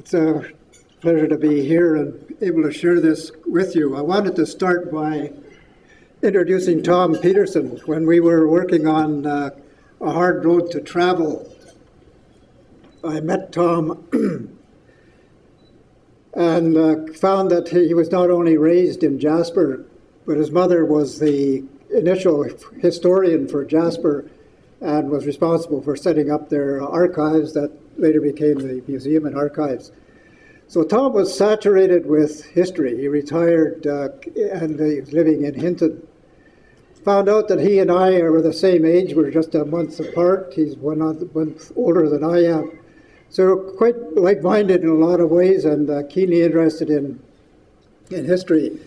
It's a pleasure to be here and able to share this with you. I wanted to start by introducing Tom Peterson. When we were working on A Hard Road to Travel, I met Tom and found that he was not only raised in Jasper, but his mother was the initial historian for Jasper and was responsible for setting up their archives that later became the Museum and Archives. So Tom was saturated with history. He retired and he was living in Hinton. Found out that he and I were the same age. We're just a month apart. He's one month older than I am. So we're quite like-minded in a lot of ways and keenly interested in history.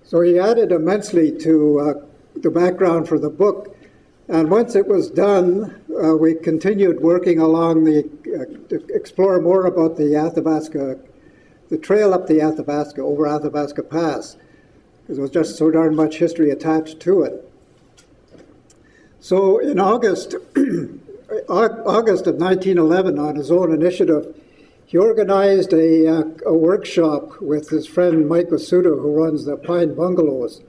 So he added immensely to the background for the book. And once it was done, we continued working along to explore more about the Athabasca, the trail up the Athabasca, over Athabasca Pass, because there was just so darn much history attached to it. So in August of 1911, on his own initiative, he organized a workshop with his friend Mike Osuda, who runs the Pine Bungalows.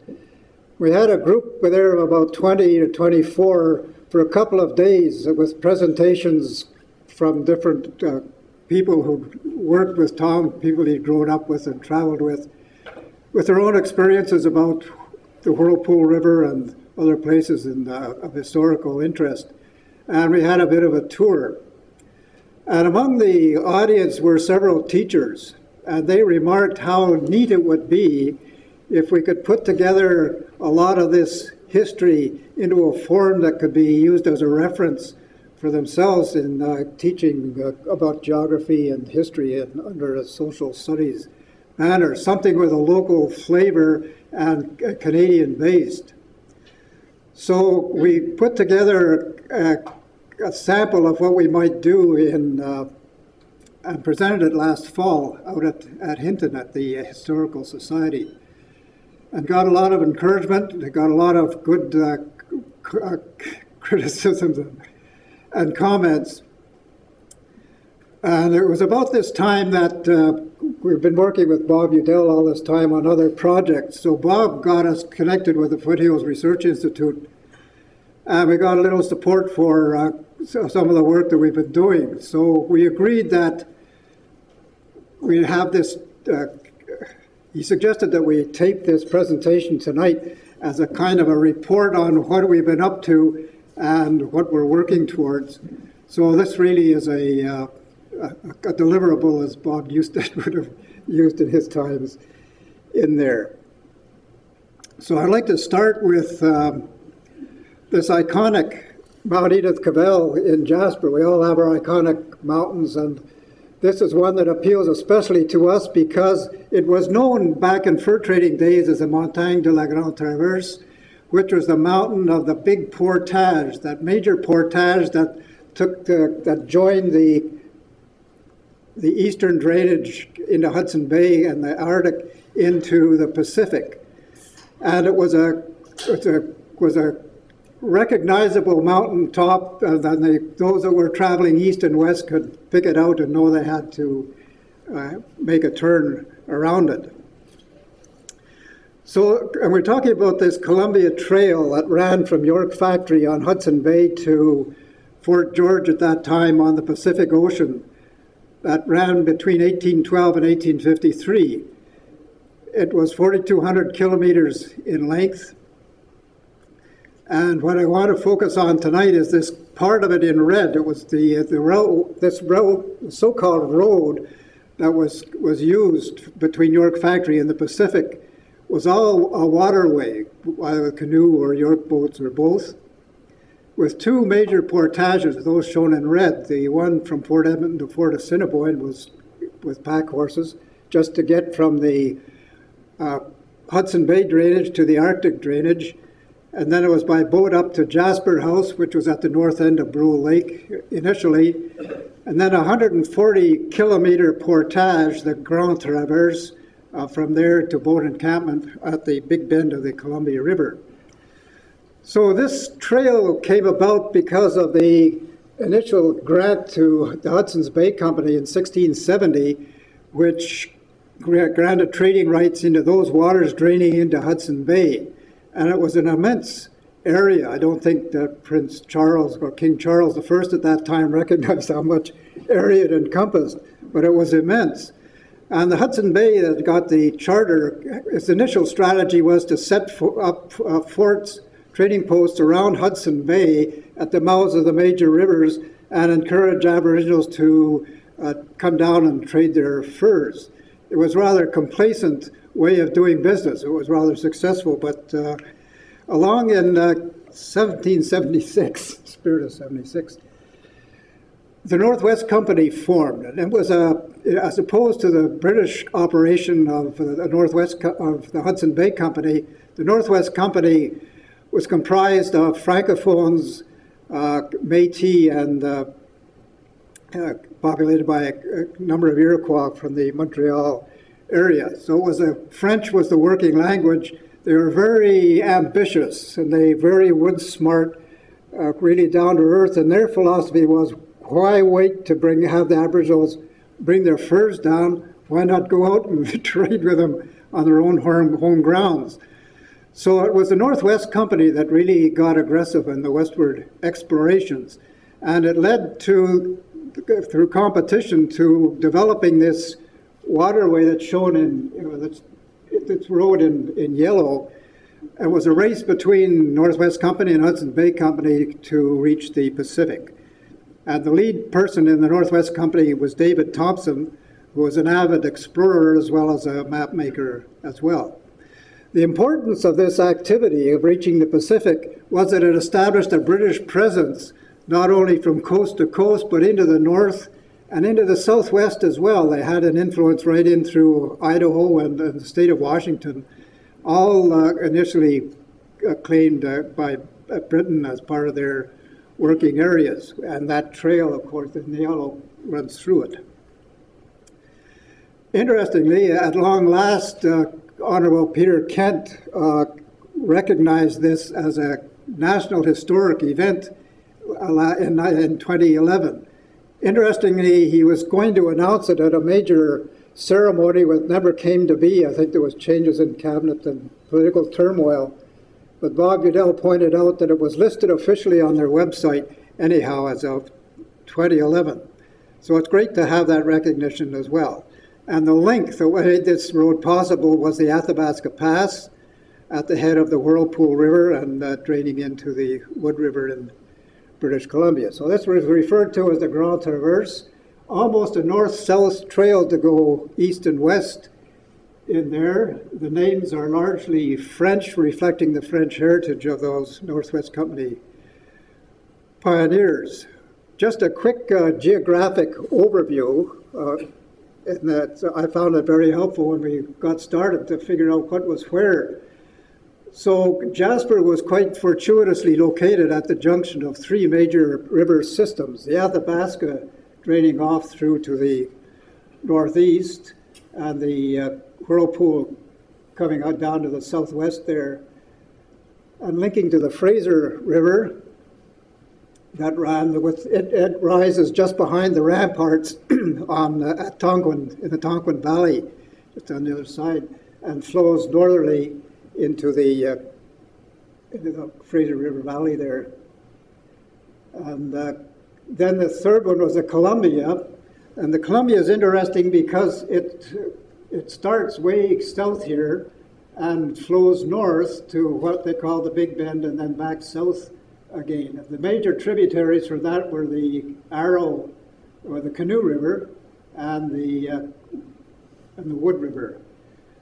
We had a group there of about 20 to 24 for a couple of days with presentations from different people who worked with Tom, people he'd grown up with and traveled with their own experiences about the Whirlpool River and other places of historical interest. And we had a bit of a tour. And among the audience were several teachers, and they remarked how neat it would be if we could put together a lot of this history into a form that could be used as a reference for themselves in teaching about geography and history under a social studies manner, something with a local flavor and Canadian-based. So we put together a sample of what we might do and presented it last fall out at Hinton at the Historical Society. And got a lot of encouragement, got a lot of good criticisms and comments. And it was about this time that we've been working with Bob Udell all this time on other projects. So Bob got us connected with the Foothills Research Institute, and we got a little support for some of the work that we've been doing. So we agreed that we'd have this he suggested that we tape this presentation tonight as a kind of a report on what we've been up to and what we're working towards. So this really is a deliverable, as Bob Eustace would have used in his times, in there. So I'd like to start with this iconic Mount Edith Cavell in Jasper. We all have our iconic mountains, and this is one that appeals especially to us because it was known back in fur trading days as the Montagne de la Grande Traverse, which was the mountain of the big portage, that major portage that joined the eastern drainage into Hudson Bay and the Arctic into the Pacific. And it was a recognizable mountain top that those that were traveling east and west could pick it out and know they had to make a turn around it. So, and we're talking about this Columbia Trail that ran from York Factory on Hudson Bay to Fort George at that time on the Pacific Ocean, that ran between 1812 and 1853. It was 4,200 kilometers in length. And what I want to focus on tonight is this part of it in red. It was this so-called road that was used between York Factory and the Pacific was all a waterway, either a canoe or York boats or both, with two major portages, those shown in red. The one from Fort Edmonton to Fort Assiniboine was with pack horses, just to get from the Hudson Bay drainage to the Arctic drainage. And then it was by boat up to Jasper House, which was at the north end of Brule Lake initially. And then a 140-kilometer portage, the Grand Traverse, from there to boat encampment at the Big Bend of the Columbia River. So this trail came about because of the initial grant to the Hudson's Bay Company in 1670 which granted trading rights into those waters draining into Hudson Bay. And it was an immense area. I don't think that Prince Charles or King Charles I at that time recognized how much area it encompassed, but it was immense. And the Hudson Bay that got the charter, its initial strategy was to set up forts, trading posts around Hudson Bay at the mouths of the major rivers and encourage Aboriginals to come down and trade their furs. It was rather a complacent way of doing business. It was rather successful, but along in 1776, spirit of 76, the Northwest Company formed, and it was as opposed to the British operation of the Hudson Bay Company. The Northwest Company was comprised of Francophones, Métis, and populated by a number of Iroquois from the Montreal area. So French was the working language. They were very ambitious and they very wood smart, really down to earth. And their philosophy was, why wait to have the Aboriginals bring their furs down? Why not go out and trade with them on their own home grounds? So it was the Northwest Company that really got aggressive in the westward explorations. And it led to, through competition, to developing this waterway that's shown in, it's rowed in yellow. It was a race between Northwest Company and Hudson Bay Company to reach the Pacific. And the lead person in the Northwest Company was David Thompson, who was an avid explorer as well as a map maker as well. The importance of this activity of reaching the Pacific was that it established a British presence not only from coast to coast, but into the north and into the southwest as well. They had an influence right in through Idaho and the state of Washington, all initially claimed by Britain as part of their working areas. And that trail, of course, in the yellow runs through it. Interestingly, at long last, Honorable Peter Kent recognized this as a national historic event in 2011. Interestingly, he was going to announce it at a major ceremony that never came to be. I think there was changes in cabinet and political turmoil. But Bob Udell pointed out that it was listed officially on their website anyhow as of 2011. So it's great to have that recognition as well. And the link that made this road possible was the Athabasca Pass at the head of the Whirlpool River and draining into the Wood River in British Columbia. So this was referred to as the Grand Traverse, almost a north-south trail to go east and west in there. The names are largely French, reflecting the French heritage of those Northwest Company pioneers. Just a quick geographic overview, and that I found it very helpful when we got started to figure out what was where. So Jasper was quite fortuitously located at the junction of three major river systems, the Athabasca draining off through to the northeast, and the Whirlpool coming out down to the southwest there, and linking to the Fraser River that ran with it rises just behind the ramparts at Tonquin, in the Tonquin Valley, just on the other side, and flows northerly into the Fraser River Valley there. And then the third one was the Columbia, and the Columbia is interesting because it starts way south here and flows north to what they call the Big Bend and then back south again. The major tributaries for that were the Arrow, or the Canoe River, and the Wood River.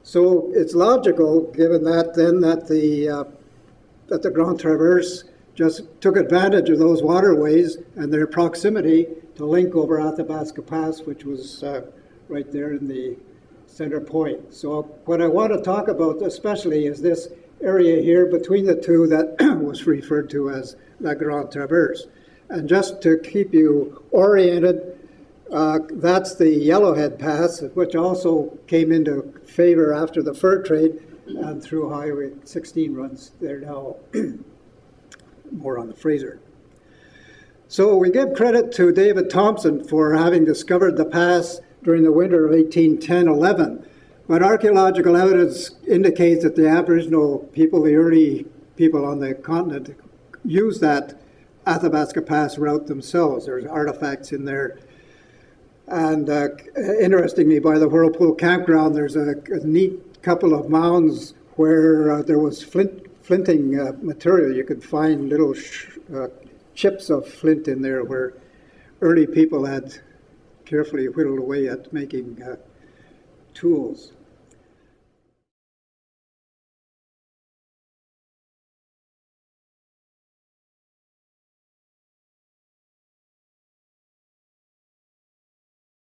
So it's logical, given that then, that the Grand Traverse just took advantage of those waterways and their proximity to link over Athabasca Pass, which was right there in the center point. So what I want to talk about especially is this area here between the two that was referred to as La Grande Traverse. And just to keep you oriented, that's the Yellowhead Pass, which also came into favor after the fur trade, and through Highway 16 runs there now, more on the Fraser. So we give credit to David Thompson for having discovered the pass during the winter of 1810-11. But archaeological evidence indicates that the Aboriginal people, the early people on the continent, used that Athabasca Pass route themselves. There's artifacts in there. And interestingly, by the Whirlpool Campground, there's a neat couple of mounds where there was flinting material. You could find little chips of flint in there where early people had carefully whittled away at making tools.